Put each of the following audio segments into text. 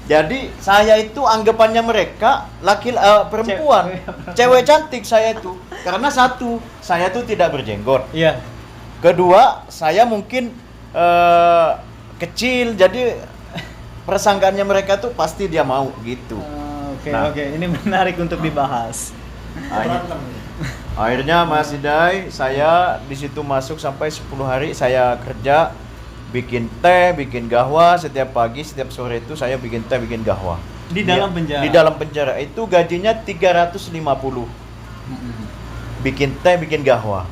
Jadi saya itu anggapannya mereka perempuan, cewek cantik saya itu. Karena satu, saya tuh tidak berjenggot. Iya. Kedua, saya mungkin kecil, jadi persangkaannya mereka tuh pasti dia mau gitu. Oke, ini menarik untuk dibahas. Akhirnya Mas Hidai, saya di situ masuk sampai 10 hari saya kerja, bikin teh, bikin gahwa setiap pagi, setiap sore itu saya bikin teh, bikin gahwa. Di dalam penjara. Di dalam penjara itu gajinya 350. Bikin teh, bikin gahwa.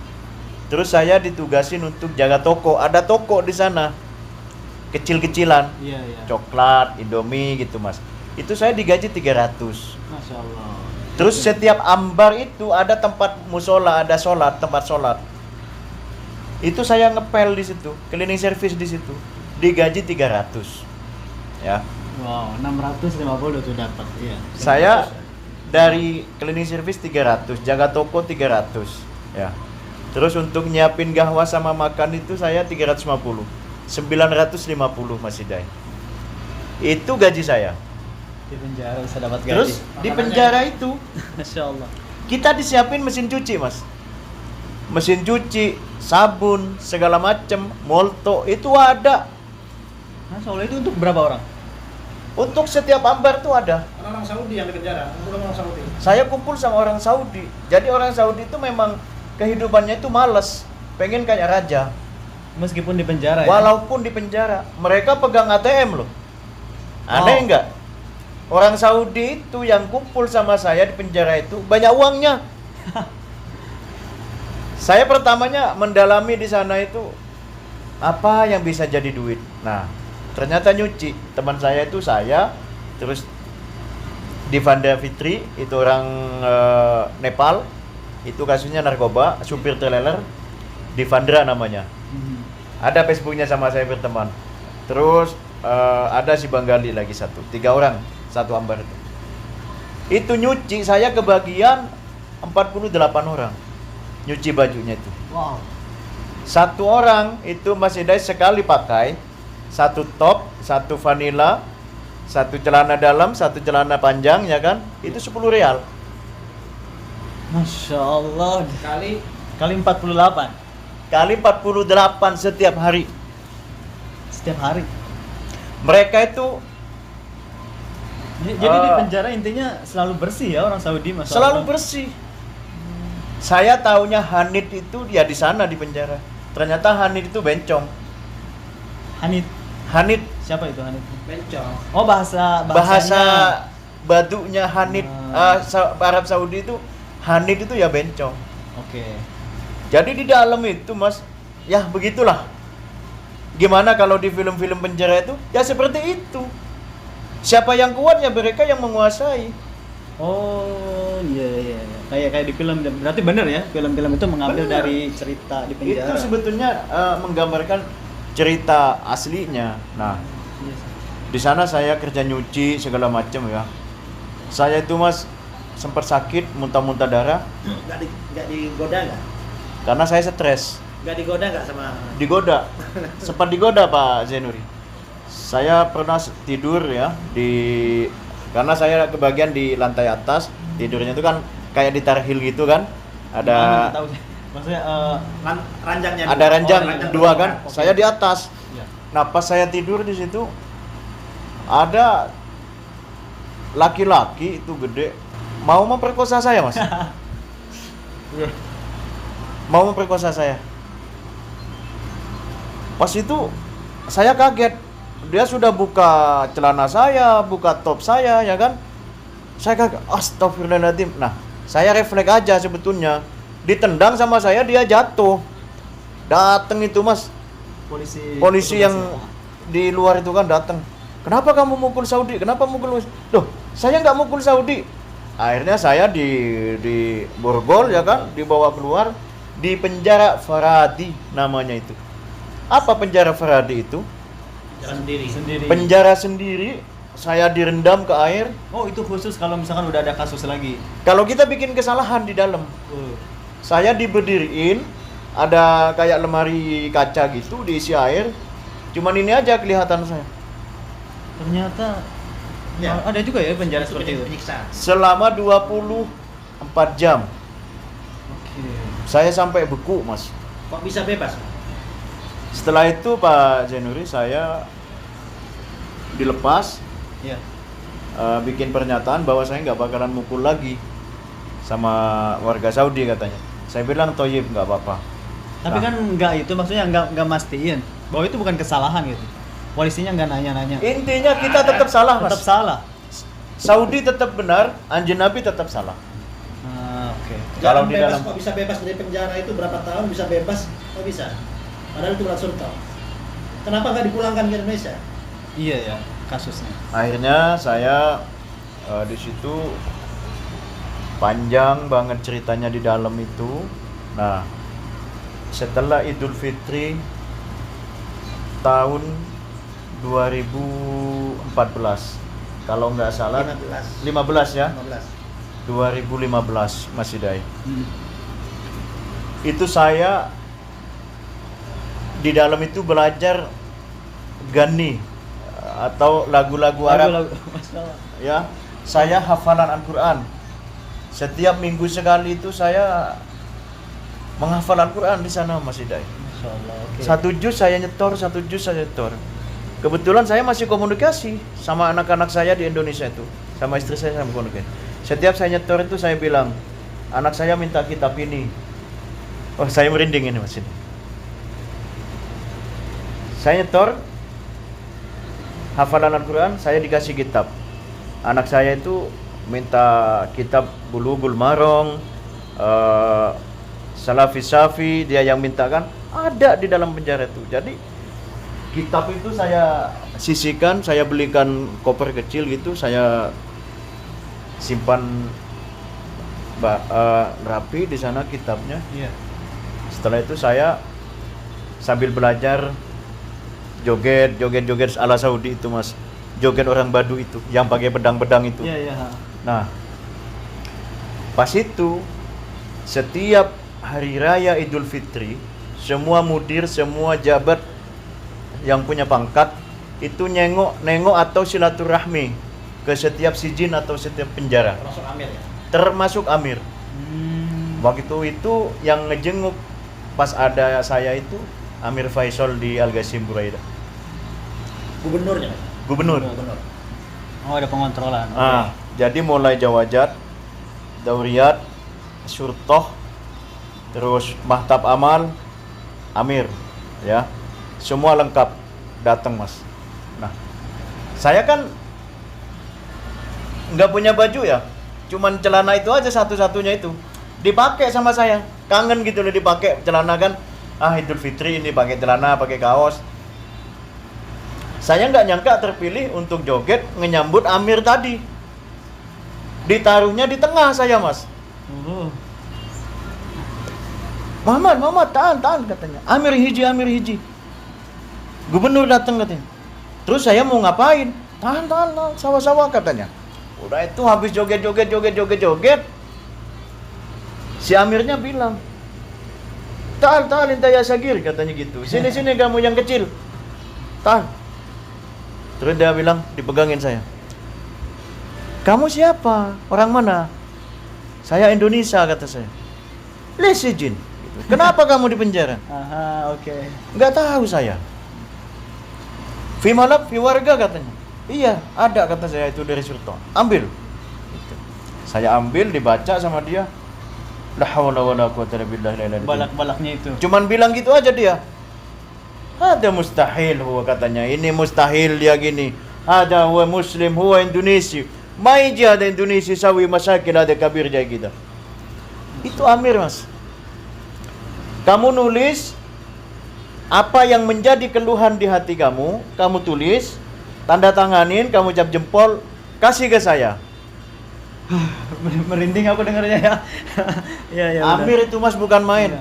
Terus saya ditugasin untuk jaga toko. Ada toko di sana. Kecil-kecilan. Iya. Coklat, Indomie gitu, Mas. Itu saya digaji 300. Masya Allah. Terus setiap ambar itu ada tempat musola, ada tempat sholat. Itu saya ngepel di situ, cleaning service di situ. Digaji 300. Ya. Wow, 650 tuh dapat, iya. Saya dari cleaning service 300, jaga toko 300, ya. Terus untuk nyiapin gahwa sama makan itu saya 350. 950 Mas Hidai. Itu gaji saya. Di penjara bisa dapat gaji. Terus di penjara itu Masya Allah. kita disiapin mesin cuci, Mas. Mesin cuci, sabun, segala macem, molto itu ada. Masya Allah, itu untuk berapa orang? Untuk setiap ambar tuh ada. Orang Saudi yang di penjara, orang Saudi. Saya kumpul sama orang Saudi. Jadi orang Saudi itu memang kehidupannya itu malas, pengen kayak raja. Meskipun di penjara ya? Walaupun di penjara, mereka pegang ATM loh. Aneh enggak? Orang Saudi itu yang kumpul sama saya di penjara itu banyak uangnya. Saya pertamanya mendalami di sana itu apa yang bisa jadi duit. Nah, ternyata nyuci. Teman saya itu terus Divanda Fitri itu orang Nepal. Itu kasusnya narkoba, supir trailer. Divandra namanya. Ada Facebooknya sama saya berteman. Terus ada si Banggali lagi 3 orang, 1 ambar itu. Itu nyuci saya kebagian 48 orang. Nyuci bajunya itu. Wow. 1 orang itu Mas Hidai sekali pakai 1 top, 1 vanilla, 1 celana dalam, 1 celana panjang, ya kan? Itu 10 real. Masya Allah. Kali Kali 48. Kali 48 setiap hari. Setiap hari. Mereka itu Jadi di penjara intinya selalu bersih ya orang Saudi, Masya selalu Allah. bersih. Saya taunya Hanid itu ya di sana di penjara. Ternyata Hanid itu bencong. Hanid Siapa itu Hanid? bencong. Oh, bahasa badunya Hanid Arab Saudi itu Hanid itu ya bencong. Oke. Jadi di dalam itu, Mas, ya begitulah. Gimana kalau di film-film penjara itu? Ya seperti itu. Siapa yang kuat ya mereka yang menguasai. Oh, iya. Kayak di film. Berarti benar ya, film-film itu mengambil Bener. dari cerita di penjara. Itu sebetulnya menggambarkan cerita aslinya. Nah, Yes. di sana saya kerja nyuci segala macam ya. Saya itu, Mas, sempat sakit, muntah-muntah darah Nggak digoda nggak? karena saya stres. Nggak digoda nggak sama? Digoda. Sempat digoda Pak Zainuri. Saya pernah tidur ya karena saya kebagian di lantai atas, tidurnya itu kan kayak di tarhil gitu kan. Ada Tahu sih. Maksudnya Ranjangnya ada ranjang ranjang 2 kan. Oke. Saya di atas. ya. Nah, pas saya tidur di situ ada laki-laki itu gede mau memperkosa saya, Mas. Mau memperkosa saya. Pas itu saya kaget. Dia sudah buka celana saya, buka top saya, ya kan? Saya kaget, astagfirullahaladzim. Nah, saya refleks aja sebetulnya. Ditendang sama saya, dia jatuh. Dateng itu, Mas. Polisi yang di luar itu kan datang. Kenapa kamu mukul Saudi? Kenapa mukul? Loh, saya nggak mukul Saudi. Akhirnya saya di borgol, ya kan, dibawa keluar di penjara Faradi namanya itu. Apa penjara Faradi itu? sendiri. Penjara sendiri. Saya direndam ke air. Oh, itu khusus kalau misalkan udah ada kasus lagi. Kalau kita bikin kesalahan di dalam, saya diberdiriin, ada kayak lemari kaca gitu diisi air. Cuman ini aja kelihatan saya. Ternyata Ya. Ada juga ya penjara seperti itu. Penyiksaan. Selama 24 jam. Oke. Saya sampai beku, Mas. Kok bisa bebas? Setelah itu Pak Zainuri saya dilepas, Iya. bikin pernyataan bahwa saya nggak bakalan mukul lagi sama warga Saudi katanya. Saya bilang toyib nggak apa-apa. Tapi Nah. kan enggak itu maksudnya enggak mastiin bahwa itu bukan kesalahan gitu. Polisinya enggak nanya-nanya. Intinya kita tetap salah, Mas. Tetap salah. Saudi tetap benar, Anjing Nabi tetap salah. Oke. Kalau Jalan di bebas dalam- kok bisa bebas dari penjara itu berapa tahun bisa bebas? Kok bisa? Padahal itu bulan Surta. Kenapa nggak dipulangkan ke Indonesia? Iya ya, kasusnya. Akhirnya saya di situ panjang banget ceritanya di dalam itu. Nah, setelah Idul Fitri tahun 2014, kalau nggak salah 15 ya, 15. 2015 Mas Hidayat. Itu saya di dalam itu belajar Gani atau lagu-lagu Arab. Masalah. Ya, saya hafalan Al-Quran. Setiap minggu sekali itu saya menghafal Al-Quran di sana, Mas Hidayat. Masya Allah. Oke. Satu juz saya nyetor, satu juz saya nyetor. Kebetulan saya masih komunikasi sama anak-anak saya di Indonesia itu, sama istri saya komunikasi. Setiap saya nyetor itu saya bilang, anak saya minta kitab ini. Oh, saya merinding ini, Mas Hidayat. Saya nyetor hafalan Al-Quran, saya dikasih kitab. Anak saya itu minta kitab Bulughul Marong, Salafis Safi, dia yang minta kan, ada di dalam penjara itu. Jadi kitab itu saya sisihkan, saya belikan koper kecil gitu, saya simpan rapi di sana kitabnya. Iya. Setelah itu saya sambil belajar joget ala Saudi itu, Mas. Joget orang Badu itu yang pakai pedang-pedang itu. Iya, iya. Nah, pas itu setiap hari raya Idul Fitri, semua mudir, semua jabat yang punya pangkat itu nengok atau silaturahmi ke setiap sijin atau setiap penjara, Termasuk Amir ya. termasuk Amir. Waktu itu yang ngejenguk pas ada saya itu Amir Faisal di Al-Ghasim Buraida. Gubernurnya. Gubernur. Gubernur. Oh, ada pengontrolan. Oke. Ah, jadi mulai Jawajat, Dauriyat, Surtoh, terus Mahtab Amal, Amir, ya, semua lengkap datang, Mas. Nah, saya kan nggak punya baju ya, cuman celana itu aja satu-satunya itu dipakai sama saya, kangen gitu loh dipakai celana kan. Idul Fitri ini pakai celana, pakai kaos. Saya nggak nyangka terpilih untuk joget menyambut Amir tadi. Ditaruhnya di tengah saya, Mas. Muhammad, tahan katanya. Amir hiji. Gubernur datang katanya. Terus saya mau ngapain? Tahan, sawa-sawa katanya. Udah itu habis joget. Si Amirnya bilang, Ta'al inta ya sagir, katanya gitu. Sini kamu yang kecil. Tahan. Terus dia bilang, dipegangin saya. Kamu siapa? Orang mana? Saya Indonesia, kata saya. Lesijin. Gitu. Kenapa kamu di penjara? Aha, oke. Nggak tahu saya. Fi malab, fi warga katanya. Iya, ada kata saya itu dari Surto. Ambil. Gitu. Saya ambil, dibaca sama dia. La haula wala quwwata illa billah. Balak-balaknya itu. Cuman bilang gitu aja dia. Ada mustahil huwa katanya. Ini mustahil dia gini. Ada huwa muslim huwa Indonesia. Mai jihad Indonesia sawi masyakil ada kabir jaya kita. Itu Amir, Mas. Kamu nulis apa yang menjadi keluhan di hati kamu tulis, tanda tanganin, kamu cap jempol, kasih ke saya. Merinding aku dengarnya ya. Iya, iya. Amir itu, Mas, bukan main.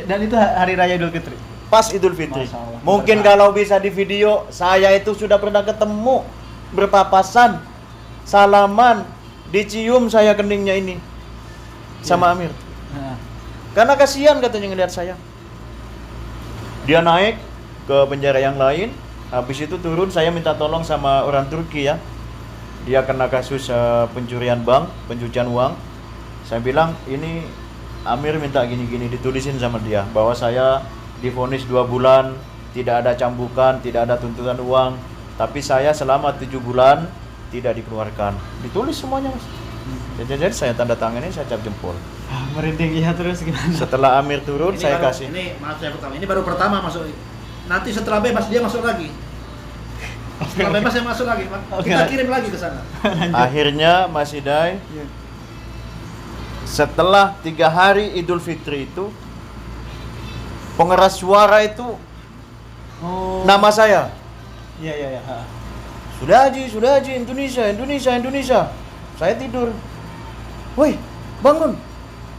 Dan itu hari raya Idul Fitri. Pas Idul Fitri. Masya Allah. Mungkin kalau bisa di video, saya itu sudah pernah ketemu, berpapasan, salaman, dicium saya keningnya ini sama Amir. Nah, Karena kasihan katanya ngelihat saya. Dia naik ke penjara yang lain, habis itu turun, saya minta tolong sama orang Turki ya. dia kena kasus pencurian bank, pencucian uang. Saya bilang ini Amir minta gini-gini, ditulisin sama dia bahwa saya divonis 2 bulan, tidak ada cambukan, tidak ada tuntutan uang, tapi saya selama 7 bulan tidak dikeluarkan. Ditulis semuanya, Mas. Jadi saya tanda tangan ini, saya cap jempol. Merinding ya, terus gimana? Setelah Amir turun, saya baru, kasih. Ini maaf saya potong. Ini baru pertama masuk. Nanti setelah bebas dia masuk lagi. Setelah bebas saya masuk lagi. Kita kirim lagi ke sana. Akhirnya Mas Hidai, Iya. setelah 3 hari Idul Fitri itu, pengeras suara itu Oh. nama saya. Iya. Sudah Haji, Indonesia. Saya tidur. Woi, bangun.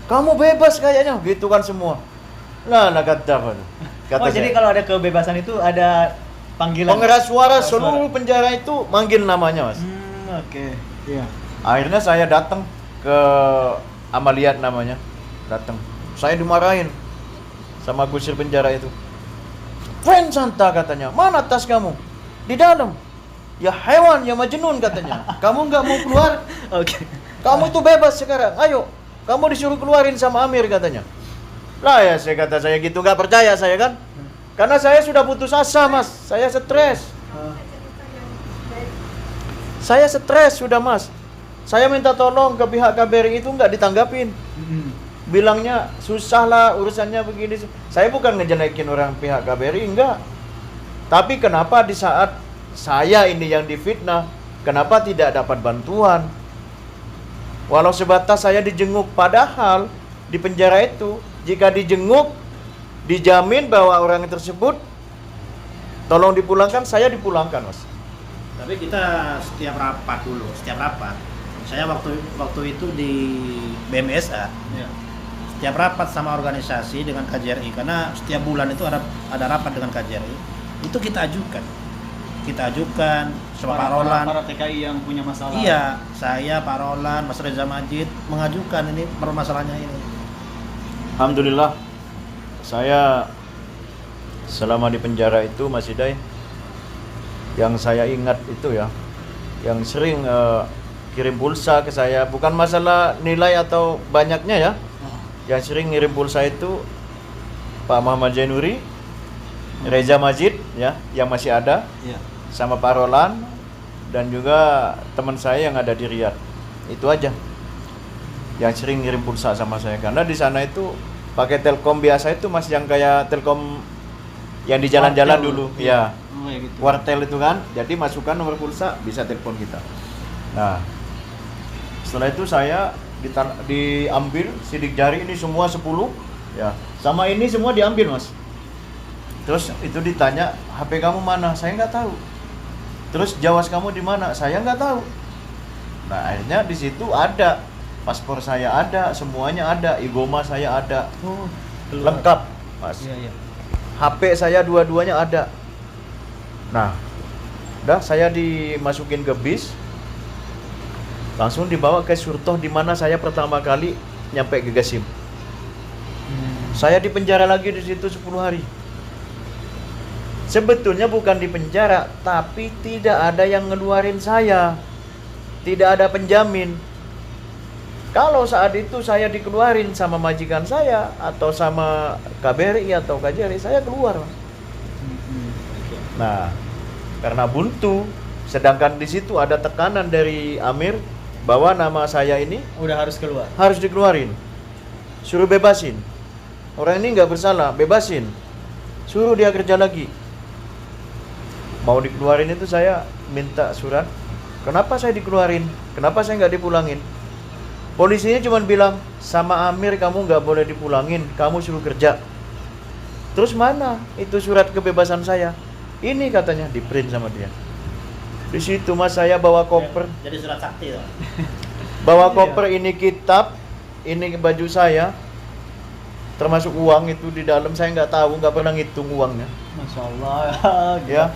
Kamu bebas kayaknya, gitu kan semua. Nah, kata Oh, jadi kalau ada kebebasan itu ada panggilan. pengeras suara Pengeras seluruh penjara itu manggil namanya, Mas. Oke. Iya. Akhirnya saya datang ke Amaliat namanya. Datang. Saya dimarahin sama kusir penjara itu. Fen Santa katanya, mana tas kamu? Di dalam. Ya hewan, ya majnun katanya. Kamu nggak mau keluar? Oke. Kamu tuh bebas sekarang. Ayo, kamu disuruh keluarin sama Amir katanya. Lah ya, saya gitu nggak percaya saya kan. Karena saya sudah putus asa, Mas. Saya stres. Saya stres sudah, Mas. Saya minta tolong ke pihak KBRI itu nggak ditanggapin. Bilangnya susah lah urusannya begini. Saya bukan ngejelekin orang pihak KBRI, enggak. Tapi kenapa di saat saya ini yang difitnah, kenapa tidak dapat bantuan? Walau sebatas saya dijenguk, padahal di penjara itu jika dijenguk dijamin bahwa orang tersebut tolong dipulangkan, saya dipulangkan, Mas. Tapi kita setiap rapat, saya waktu itu di BMSA, Iya. setiap rapat sama organisasi dengan KJRI, karena setiap bulan itu ada rapat dengan KJRI, itu kita ajukan sama Pak Roland. Para TKI yang punya masalah. Iya, saya, Pak Roland, Mas Reza Majid mengajukan ini permasalahannya ini. Alhamdulillah, saya selama di penjara itu, Mas Hidai, yang saya ingat itu ya, yang sering kirim pulsa ke saya, bukan masalah nilai atau banyaknya ya, yang sering ngirim pulsa itu Pak Muhammad Zainuri, Reza Majid ya, yang masih ada, Iya. sama Pak Roland, dan juga teman saya yang ada di Riyadh. Itu aja yang sering ngirim pulsa sama saya, karena di sana itu pakai Telkom biasa itu, Mas, yang kayak Telkom yang di jalan-jalan Wartel. dulu ya, Oh, ya gitu. wartel itu kan, jadi masukkan nomor pulsa bisa telepon kita. Nah, setelah itu saya diambil sidik jari ini semua 10 ya, sama ini semua diambil, Mas. Terus itu ditanya, HP kamu mana? Saya nggak tahu. Terus Jawas kamu di mana? Saya nggak tahu. Nah, akhirnya di situ ada paspor saya, ada semuanya, ada igoma saya ada, Oh, keluar. lengkap, Mas. Iya. HP saya dua-duanya ada. Nah, udah saya dimasukin ke bis, langsung dibawa ke Surtoh di mana saya pertama kali nyampe ke Gasim. Saya di penjara lagi di situ 10 hari. Sebetulnya bukan di penjara, tapi tidak ada yang ngeluarin saya. Tidak ada penjamin. Kalau saat itu saya dikeluarin sama majikan saya atau sama KBRI atau KJRI, saya keluar. Nah, karena buntu, sedangkan di situ ada tekanan dari Amir bahwa nama saya ini Udah harus keluar. harus dikeluarin, suruh bebasin. Orang ini nggak bersalah, bebasin. Suruh dia kerja lagi. Mau dikeluarin itu saya minta surat. Kenapa saya dikeluarin? Kenapa saya nggak dipulangin? Polisinya cuma bilang, sama Amir kamu nggak boleh dipulangin, kamu suruh kerja. Terus mana itu surat kebebasan saya? Ini katanya di print sama dia. Di situ, Mas, saya bawa koper, Jadi surat sakti tuh. bawa koper, ini kitab, ini baju saya, termasuk uang itu di dalam. Saya nggak tahu, nggak pernah ngitung uangnya. Masya Allah. Ya,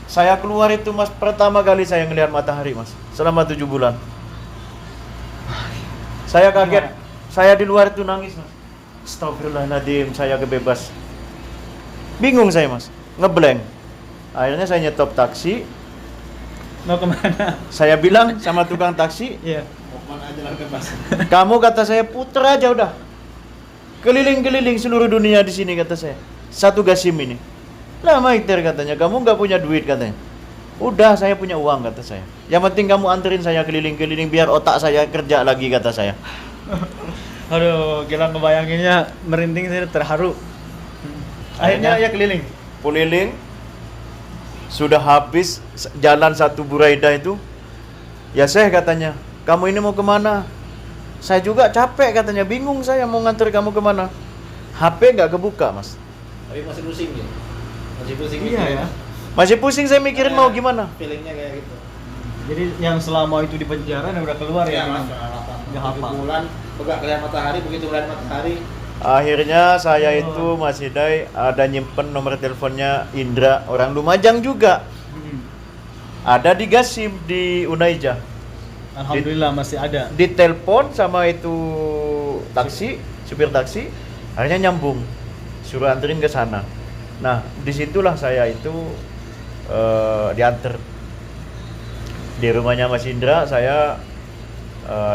saya keluar itu, Mas, pertama kali saya ngelihat matahari, Mas, selama 7 bulan. Saya kaget, saya di luar itu nangis, Mas. Astagfirullahaladzim, saya kebebas. Bingung saya, Mas, ngeblank. Akhirnya saya nyetop taksi, Mau kemana? Saya bilang sama tukang taksi, Iya. Mau kemana aja lah bebas. kamu kata saya puter aja udah. Keliling-keliling seluruh dunia di sini kata saya. Satu gasim ini. Lah Maiter katanya, kamu nggak punya duit katanya. Udah saya punya uang kata saya. Yang penting kamu anterin saya keliling-keliling biar otak saya kerja lagi kata saya. Aduh, gila ngebayanginnya merinding, saya terharu. Akhirnya ya keliling. Keliling. Sudah habis jalan satu Buraidah itu. Ya saya katanya, kamu ini mau kemana? Saya juga capek katanya, bingung saya mau nganter kamu kemana. HP nggak kebuka mas. Tapi masih pusing ya. Masih pusing. Iya ya. Masih pusing saya mikirin mau gimana. Feelingnya kayak gitu. Jadi yang selama itu di penjara dan udah keluar ya. Iya mas. Nggak 7 hafal. bulan, begak kelihatan matahari, begitu kelihatan matahari. Akhirnya saya itu Mas Hidai ada nyimpen nomor teleponnya Indra, orang Lumajang juga. Ada di Gasim di Unaija. Alhamdulillah masih ada. Ditelepon sama itu taksi, supir taksi, akhirnya nyambung, suruh anterin ke sana. Nah, disitulah saya itu diantar di rumahnya Mas Indra. Saya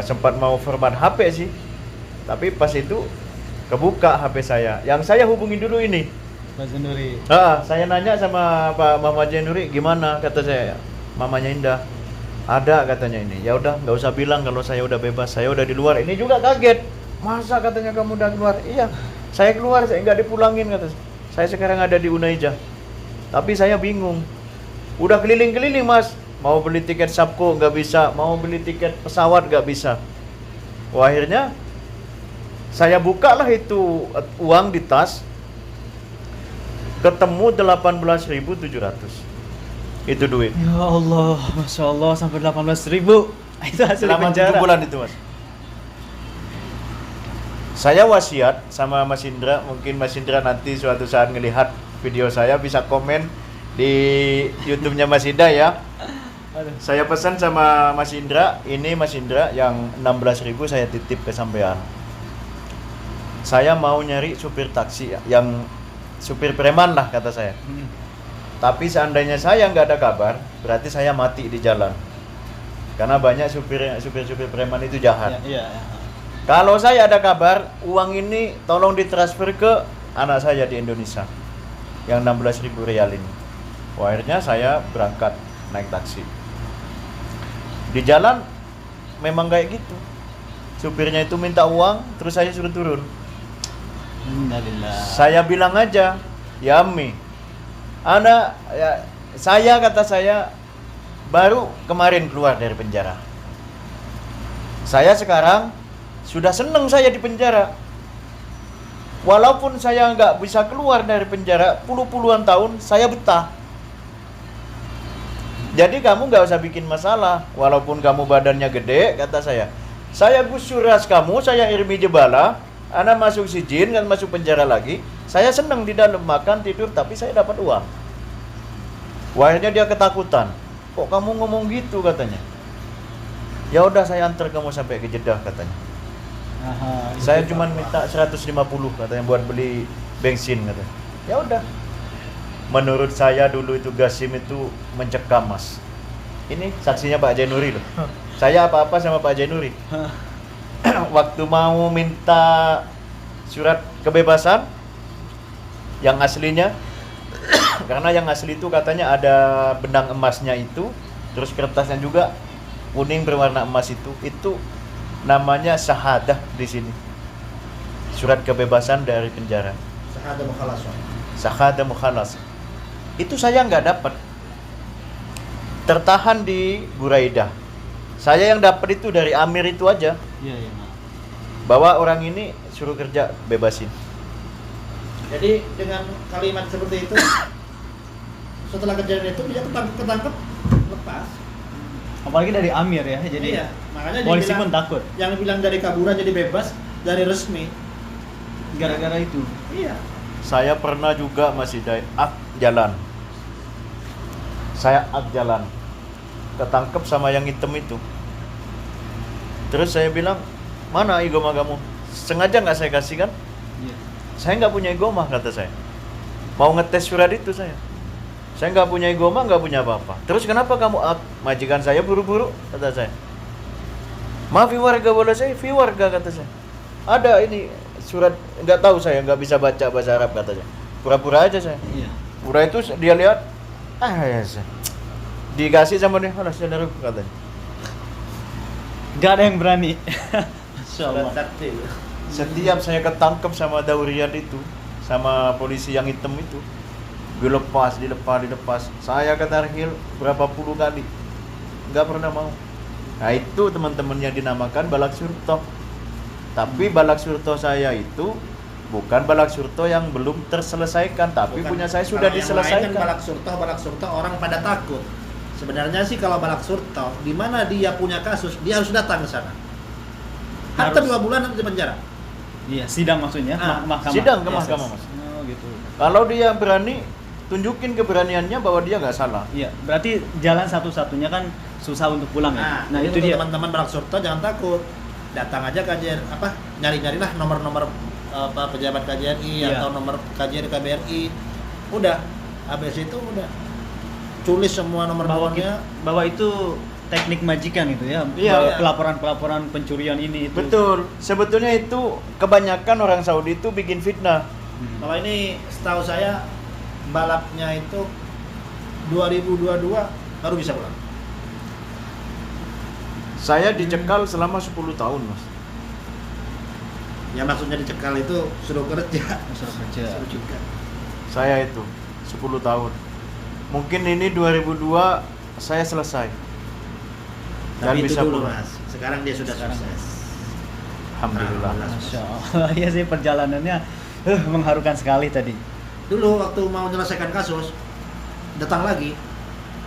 sempat mau format HP sih, tapi pas itu kebuka HP saya. Yang saya hubungi dulu ini. Mas Nuri. Saya nanya sama Pak Mama Jenuri, gimana kata saya, mamanya Indah. Ada katanya ini. Ya udah, nggak usah bilang kalau saya udah bebas, saya udah di luar. Ini juga kaget. Masa katanya kamu udah keluar? Iya, saya keluar, saya nggak dipulangin kata. Saya sekarang ada di Unaija. Tapi saya bingung. Udah keliling-keliling mas. Mau beli tiket Sabko nggak bisa, mau beli tiket pesawat nggak bisa. Wah, akhirnya saya bukalah itu uang di tas. Ketemu 18.700. Itu duit. Ya Allah, Masya Allah sampai 18.000. Itu hasil Selama 7 penjara. bulan itu mas. Saya wasiat sama Mas Indra, mungkin Mas Indra nanti suatu saat ngelihat video saya bisa komen di YouTube-nya Mas Indra ya. Aduh. Saya pesan sama Mas Indra, ini Mas Indra yang 16.000 saya titip ke sampean. Saya mau nyari supir taksi yang supir preman lah kata saya. Tapi seandainya saya nggak ada kabar, berarti saya mati di jalan. Karena banyak supir preman itu jahat. Iya, iya. Kalau saya ada kabar, uang ini tolong ditransfer ke anak saya di Indonesia. Yang 16.000 real ini. Wah, akhirnya saya berangkat naik taksi. Di jalan memang kayak gitu. Supirnya itu minta uang, terus saya suruh turun. Alhamdulillah. Saya bilang aja, ya Mi, saya kata saya baru kemarin keluar dari penjara. Saya sekarang sudah seneng saya di penjara. Walaupun saya nggak bisa keluar dari penjara puluhan tahun, saya betah. Jadi kamu nggak usah bikin masalah. Walaupun kamu badannya gede, kata saya. Saya gusur ras kamu, saya irmi jebala. Anak masuk sijin, kan masuk penjara lagi. Saya seneng di dalam makan, tidur, tapi saya dapat uang. Akhirnya dia ketakutan. Kok kamu ngomong gitu katanya? Ya udah saya antar kamu sampai ke Jeddah katanya. Aha, Saya itu cuma apa? minta 150 katanya buat beli bensin katanya. Ya udah. Menurut saya dulu itu Gasim itu mencekam mas. Ini saksinya Pak Jainuri loh. Saya apa-apa sama Pak Jainuri. Waktu mau minta surat kebebasan yang aslinya, karena yang asli itu katanya ada benang emasnya itu, terus kertasnya juga kuning berwarna emas itu namanya syahadah di sini. Surat kebebasan dari penjara. Syahadah mukhalasah. Syahadah mukhalas. Itu saya nggak dapat. Tertahan di Buraidah. Saya yang dapat itu dari Amir itu aja. Iya, iya. Bahwa orang ini suruh kerja bebasin. Jadi dengan kalimat seperti itu, setelah kejadian itu dia ketangkep lepas. Apalagi dari Amir ya, jadi Iya, makanya polisi dibilang- pun takut Yang bilang dari kaburan jadi bebas, dari resmi. gara-gara itu. Iya. Saya pernah juga masih jalan. Saya jalan. Ketangkep sama yang hitam itu. Terus saya bilang, mana igoma kamu? Sengaja nggak saya kasih kan? Iya. Saya nggak punya igoma kata saya. Mau ngetes surat itu saya. Saya nggak punya igoma, nggak punya apa-apa. Terus kenapa kamu majikan saya buru-buru? Kata saya. Maaf warga boleh saya, warga kata saya. Ada ini surat, nggak tahu saya, nggak bisa baca bahasa Arab katanya. Pura-pura aja saya. Iya. Pura itu dia lihat, ya saya. Dikasih sama dia, alah saudara katanya. Gak ada yang berani. Masya Allah. Setiap saya ketangkep sama Daurian itu, sama polisi yang hitam itu, dilepas. Saya ke Tarhil berapa puluh kali, nggak pernah mau. Nah itu teman-temannya dinamakan Balak Surto. Tapi Balak Surto saya itu bukan Balak Surto yang belum terselesaikan, tapi Bukan. punya saya sudah Kalau yang lain diselesaikan. kan Balak Surto orang pada takut. Sebenarnya sih kalau Balak Surto, di mana dia punya kasus, dia harus datang ke sana. Hatta Harus. 2 bulan nanti di penjara. Iya, sidang maksudnya, mahkamah. Sidang ke Yes, mahkamah yes. mas. Oh gitu. Kalau dia berani, tunjukin keberaniannya bahwa dia nggak salah. Iya, berarti jalan satu-satunya kan susah untuk pulang ya. Nah, jadi itu untuk dia. teman-teman Balak Surto jangan takut. Datang aja KJRI, nyari-nyarilah nomor-nomor pejabat KJRI Iya. atau nomor KJRI KBRI. Udah, habis itu udah tulis semua nomor teleponnya. Bahwa itu teknik majikan itu ya. Iya. Bahwa pelaporan-pelaporan pencurian ini itu. Betul. Sebetulnya itu kebanyakan orang Saudi itu bikin fitnah. Kalau ini setahu saya balapnya itu 2022 baru bisa pulang. Saya dicekal selama 10 tahun mas. Ya maksudnya dicekal itu suruh kerja. Suruh kerja. Suruh juga. Saya itu 10 tahun. Mungkin ini 2002 saya selesai. Dan Tapi itu bisa dulu pulang. mas. Sekarang dia sudah Sekarang. sukses. Alhamdulillah. Masya Allah. Iya sih perjalanannya mengharukan sekali tadi. Dulu waktu mau menyelesaikan kasus, datang lagi.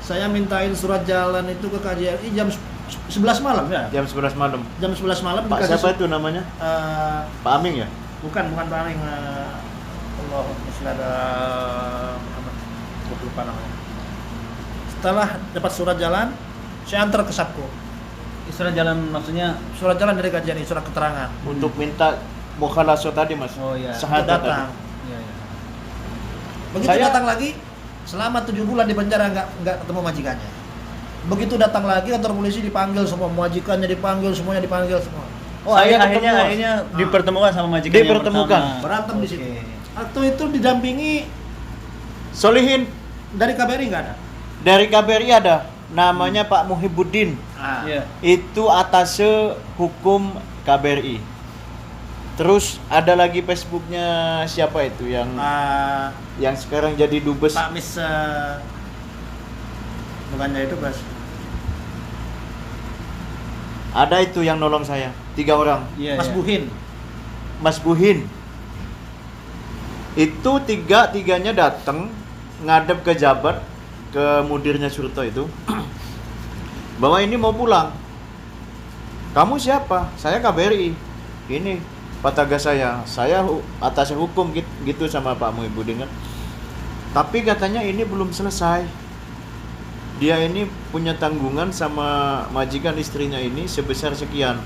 Saya mintain surat jalan itu ke KJRI jam 11 malam ya. Jam 11 malam. Jam 11 malam Pak dikasih siapa itu namanya? Pak Aming ya? bukan Pak Aning. Allah masih ada aku lupa namanya. Setelah dapat surat jalan, saya antar ke Sabko. Surat jalan maksudnya. Surat jalan dari KJRI, surat keterangan. Untuk minta mukhalaso tadi mas. Oh iya. Syahadat Datang. tadi. Iya, iya. Begitu Saya- datang lagi, selama 7 bulan di penjara nggak ketemu majikannya. Begitu datang lagi kantor polisi dipanggil semua, majikannya dipanggil, semuanya dipanggil semua. Oh, Saya akhirnya ketemu. dipertemukan sama majikan Dipertemukan. yang pertama. Berantem di Oke. situ. Waktu itu didampingi Solihin dari KBRI nggak ada. dari KBRI ada, namanya Pak Muhibbuddin. Iya. Itu atase hukum KBRI. Terus ada lagi Facebooknya siapa itu yang sekarang jadi dubes? Pak Mis bukannya itu Bas. Ada itu yang nolong saya, 3 orang. Iya, Mas iya. Buhin. Mas Buhin. Itu tiganya datang ngadep ke jabat, ke mudirnya Surto itu. Bahwa ini mau pulang. Kamu siapa? Saya KBRI. Ini pataga saya atas hukum gitu sama Pak Muhibbuddin kan. Tapi katanya ini belum selesai. Dia ini punya tanggungan sama majikan istrinya ini sebesar sekian.